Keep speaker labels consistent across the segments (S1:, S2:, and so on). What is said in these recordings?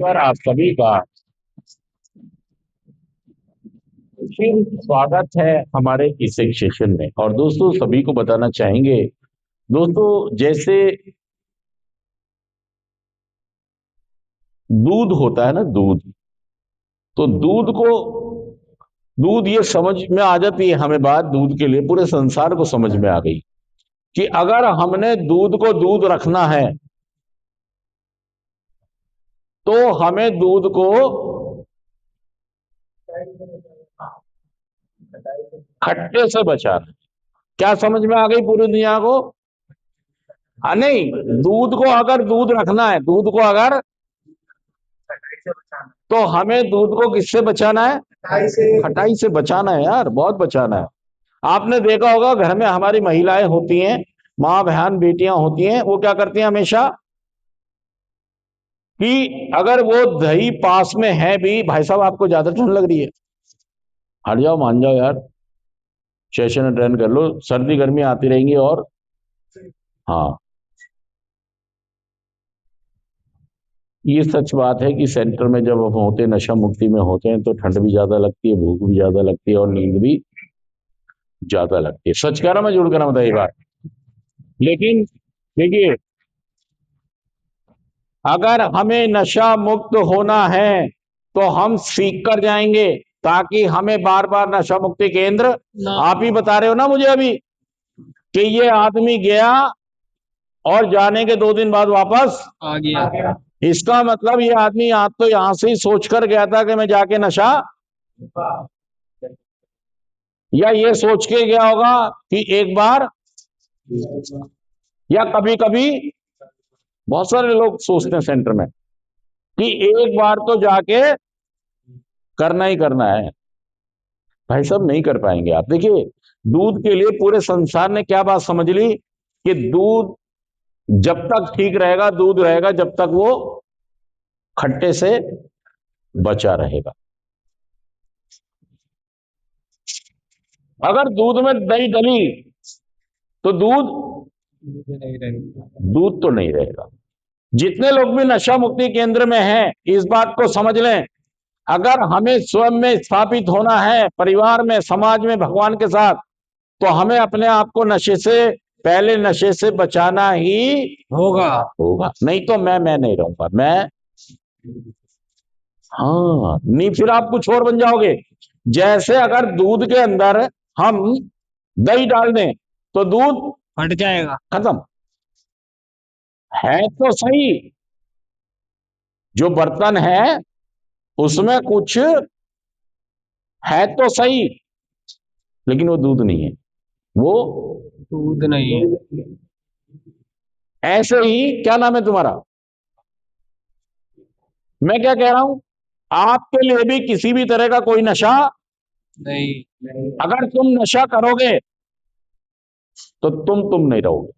S1: पर आप सभी का फिर स्वागत है हमारे इस एक सेशन में। और दोस्तों सभी को बताना चाहेंगे, दोस्तों जैसे दूध होता है ना, दूध, तो दूध ये समझ में आ जाती है हमें बात, दूध के लिए पूरे संसार को समझ में आ गई कि अगर हमने दूध को दूध रखना है तो हमें दूध को खट्टे से बचाना। क्या समझ में आ गई पूरी दुनिया को? नहीं, दूध को अगर दूध रखना है, दूध को अगर, तो हमें दूध को किससे बचाना है? खटाई से बचाना है यार, बहुत बचाना है। आपने देखा होगा घर में हमारी महिलाएं होती हैं, माँ बहन बेटियां होती हैं, वो क्या करती हैं हमेशा कि अगर वो दही पास में है भी, भाई साहब आपको ज्यादा ठंड लग रही है, हट जाओ, मान जाओ यार, सेशन अटेंड कर लो, सर्दी गर्मी आती रहेंगी। और हाँ, ये सच बात है कि सेंटर में जब हम होते, नशा मुक्ति में होते हैं, तो ठंड भी ज्यादा लगती है, भूख भी ज्यादा लगती है और नींद भी ज्यादा लगती है। सच कह रहा मैं, जुड़ कर रहा बताइए बात। लेकिन देखिए, अगर हमें नशा मुक्त होना है तो हम सीख कर जाएंगे, ताकि हमें बार बार नशा मुक्ति केंद्र, आप ही बता रहे हो ना मुझे अभी कि ये आदमी गया और जाने के 2 दिन बाद वापस
S2: आ गया।
S1: इसका मतलब ये आदमी आज तो यहां से ही सोच कर गया था कि मैं जाके नशा, या ये सोच के गया होगा कि एक बार, या कभी कभी बहुत सारे लोग सोचते हैं सेंटर में कि एक बार तो जाके करना ही करना है। भाई साहब नहीं कर पाएंगे आप। देखिए, दूध के लिए पूरे संसार ने क्या बात समझ ली कि दूध जब तक ठीक रहेगा, दूध रहेगा जब तक वो खट्टे से बचा रहेगा। अगर दूध में दही डली तो दूध तो नहीं रहेगा। जितने लोग भी नशा मुक्ति केंद्र में हैं, इस बात को समझ लें, अगर हमें स्वयं में स्थापित होना है, परिवार में, समाज में, भगवान के साथ, तो हमें अपने आप को नशे से, पहले नशे से बचाना ही होगा। नहीं तो मैं नहीं रहूंगा, मैं, हाँ नहीं, फिर आप कुछ और बन जाओगे। जैसे अगर दूध के अंदर हम दही डाल दें तो दूध
S2: फट जाएगा।
S1: खत्म। है तो सही, जो बर्तन है उसमें कुछ है तो सही, लेकिन वो दूध नहीं है, वो
S2: दूध नहीं है।
S1: ऐसे ही। क्या नाम है तुम्हारा? मैं क्या कह रहा हूं, आपके लिए भी किसी भी तरह का कोई नशा
S2: नहीं।
S1: अगर तुम नशा करोगे तो तुम नहीं रहोगे,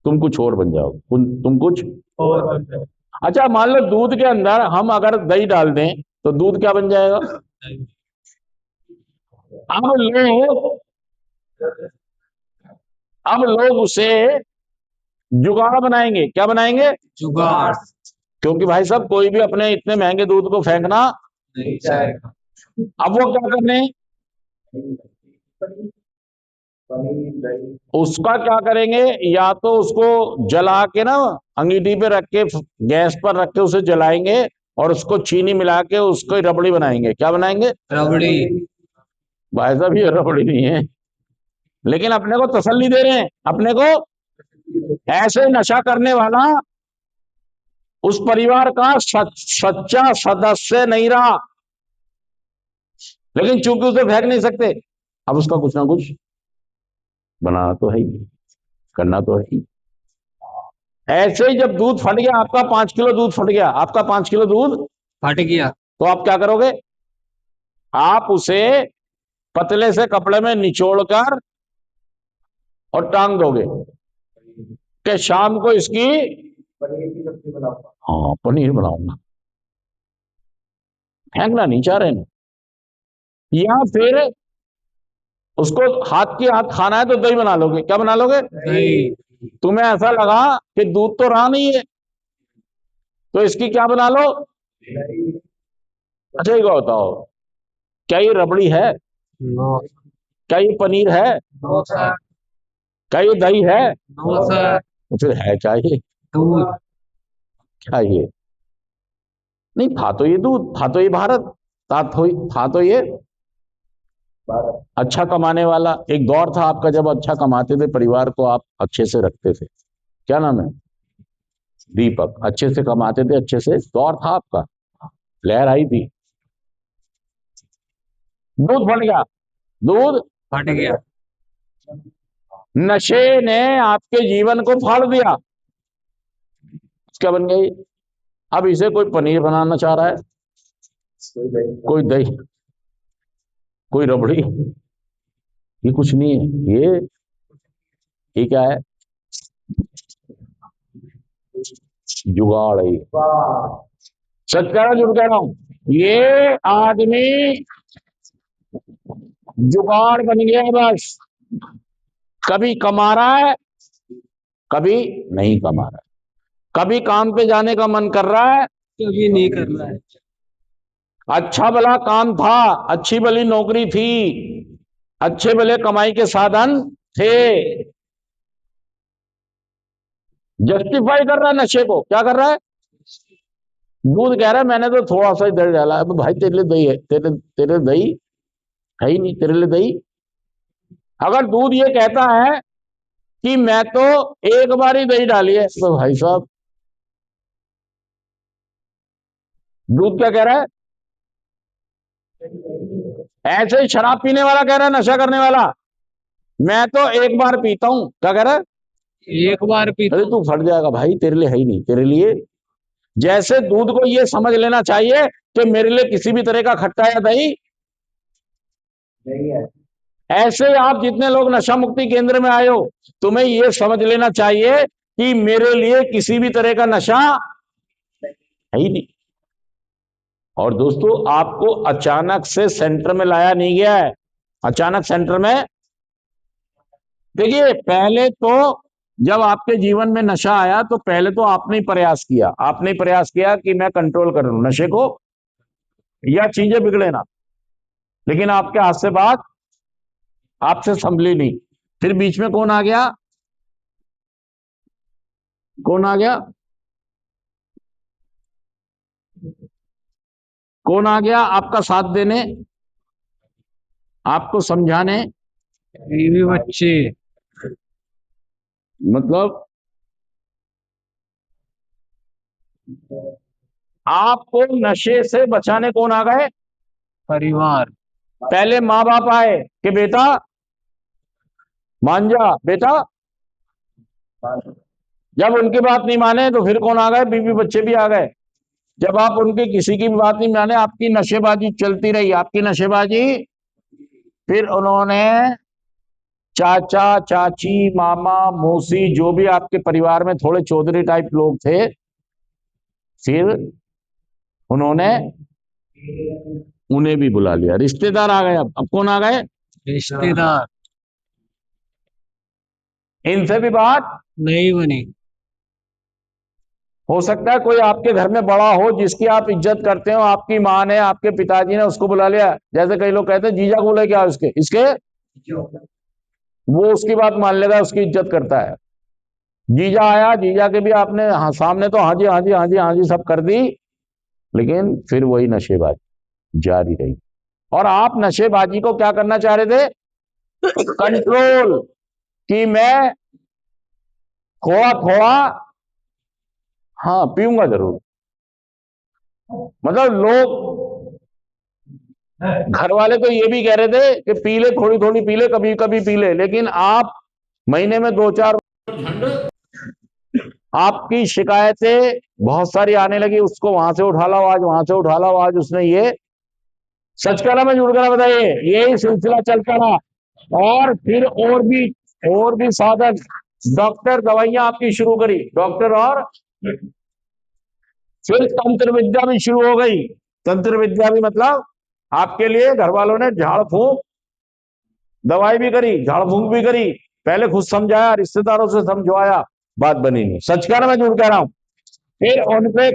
S1: तुम कुछ और बन जाओगे, तुम कुछ
S2: और
S1: अच्छा, मान लो दूध के अंदर हम अगर दही डाल दें तो दूध क्या बन जाएगा? अब लोग उसे जुगाड़ बनाएंगे। क्या बनाएंगे?
S2: जुगाड़।
S1: क्योंकि भाई साहब कोई भी अपने इतने महंगे दूध को फेंकना
S2: नहीं चाहेगा।
S1: अब वो क्या करने, उसका क्या करेंगे, या तो उसको जला के ना, अंगीठी पे रख के, गैस पर रख के उसे जलाएंगे और उसको चीनी मिला के उसको रबड़ी बनाएंगे। क्या बनाएंगे?
S2: रबड़ी।
S1: भाई साहब ये रबड़ी नहीं है, लेकिन अपने को तसल्ली दे रहे हैं अपने को। ऐसे नशा करने वाला उस परिवार का सच्चा सदस्य नहीं रहा, लेकिन चूंकि उसे फेंक नहीं सकते, अब उसका कुछ ना कुछ बनाना तो है ही, करना तो है ही। ऐसे ही जब दूध फट गया, आपका 5 किलो दूध फट गया, आपका 5 किलो दूध
S2: फट गया
S1: तो आप क्या करोगे? आप उसे पतले से कपड़े में निचोड़कर और टांग दोगे कि शाम को इसकी पनीर की सब्जी बनाऊंगा। हाँ, पनीर बनाऊंगा। फेंकना नहीं चाह रहे हैं, या फिर उसको हाथ की हाथ खाना है तो दही बना लोगे। क्या बना लोगे?
S2: दही।
S1: तुम्हें ऐसा लगा कि दूध तो रहा नहीं है, तो इसकी क्या बना लो। अच्छा ये बताओ, क्या ये रबड़ी है?
S2: नो।
S1: क्या ये पनीर है?
S2: No sir.
S1: क्या ये दही है?
S2: No sir.
S1: तो फिर है क्या ये?
S2: दूध।
S1: क्या ये? नहीं, था तो ये दूध, था तो ये भारत, था तो ये अच्छा कमाने वाला। एक दौर था आपका जब अच्छा कमाते थे, परिवार को आप अच्छे से रखते थे। क्या नाम है? दीपक। अच्छे से कमाते थे, अच्छे से दौर था आपका, लहर आई थी। दूध बन गया, दूध।
S2: फट गया।
S1: नशे ने आपके जीवन को फाड़ दिया। क्या बन गई? अब इसे कोई पनीर बनाना चाह रहा है, कोई दही, कोई रबड़ी। ये कुछ नहीं है, ये क्या है? जुगाड़ है ये। सच कह रहा हूं, झूठ कह रहा हूं? ये आदमी जुगाड़ बन गया है बस। कभी कमा रहा है, कभी नहीं कमा रहा है। कभी काम पे जाने का मन कर रहा है,
S2: कभी नहीं करना है।
S1: अच्छा भला काम था, अच्छी भली नौकरी थी, अच्छे भले कमाई के साधन थे, जस्टिफाई कर रहा है नशे को। क्या कर रहा है? दूध कह रहा है मैंने तो थोड़ा सा ही दही डाला है। अब भाई तेरे लिए दही है, तेरे तेरे दही है ही नहीं, तेरे लिए दही। अगर दूध ये कहता है कि मैं तो एक बार ही दही डाली है, तो भाई साहब दूध क्या कह रहा है? ऐसे ही शराब पीने वाला कह रहा है, नशा करने वाला, मैं तो एक बार पीता हूं। क्या कह रहा है?
S2: एक बार पी।
S1: अरे तू फट जाएगा भाई, तेरे लिए है ही नहीं, तेरे लिए। जैसे दूध को ये समझ लेना चाहिए कि मेरे लिए किसी भी तरह का खट्टा या दही नहीं है, ऐसे आप जितने लोग नशा मुक्ति केंद्र में आए हो, तुम्हें यह समझ लेना चाहिए कि मेरे लिए किसी भी तरह का नशा है ही नहीं। और दोस्तों, आपको अचानक से सेंटर में लाया नहीं गया है। अचानक सेंटर में, देखिए पहले तो जब आपके जीवन में नशा आया तो पहले तो आपने ही प्रयास किया, आपने ही प्रयास किया कि मैं कंट्रोल कर लूं नशे को या चीजें बिगड़े ना। लेकिन आपके हाथ से बात आपसे संभली नहीं। फिर बीच में कौन आ गया? कौन आ गया? कौन आ गया आपका साथ देने, आपको समझाने?
S2: बीवी बच्चे।
S1: मतलब आपको नशे से बचाने कौन आ गए?
S2: परिवार।
S1: पहले माँ बाप आए कि बेटा मान जा, बेटा। जब उनकी बात नहीं माने तो फिर कौन आ गए? बीवी बच्चे भी आ गए। जब आप उनकी किसी की भी बात नहीं माने, आपकी नशेबाजी चलती रही, आपकी नशेबाजी। फिर उन्होंने चाचा चाची मामा मौसी जो भी आपके परिवार में थोड़े चौधरी टाइप लोग थे, फिर उन्होंने उन्हें भी बुला लिया। रिश्तेदार आ गए। अब कौन आ गए?
S2: रिश्तेदार।
S1: इनसे भी बात।
S2: नहीं बनी।
S1: हो सकता है कोई आपके घर में बड़ा हो जिसकी आप इज्जत करते हो, आपकी माँ ने आपके पिताजी ने उसको बुला लिया। जैसे कई लोग कहते हैं जीजा को लेके आओ इसके इसके, वो उसकी बात मान लेगा, उसकी इज्जत करता है। जीजा आया, जीजा के भी आपने हाँ सामने तो हाँ जी हाँ जी हाँ जी हाँ जी सब कर दी, लेकिन फिर वही नशेबाजी जारी रही। और आप नशेबाजी को क्या करना चाह रहे थे? कंट्रोल। कि मैं थोड़ा थोड़ा हाँ पीऊंगा जरूर। मतलब लोग, घर वाले तो ये भी कह रहे थे कि पी ले, थोड़ी थोड़ी पी ले, कभी कभी पी ले, लेकिन आप महीने में 2-4, आपकी शिकायतें बहुत सारी आने लगी। उसको वहां से उठा लाओ आज, वहां से उठा लाओ आज, उसने ये। सच कह रहा मैं झूठ कह रहा बताइए? यही सिलसिला चलता रहा। और फिर और भी साधन, डॉक्टर दवाइयां आपकी शुरू करी, डॉक्टर। और फिर तंत्र विद्या भी शुरू हो गई। तंत्र विद्या भी मतलब आपके लिए घर वालों ने झाड़ फूंक दवाई भी करी, झाड़ फूंक भी करी। पहले खुद समझाया, रिश्तेदारों से समझवाया, बात बनी नहीं। सच कह रहा मैं झूठ कह रहा हूं? फिर उनपे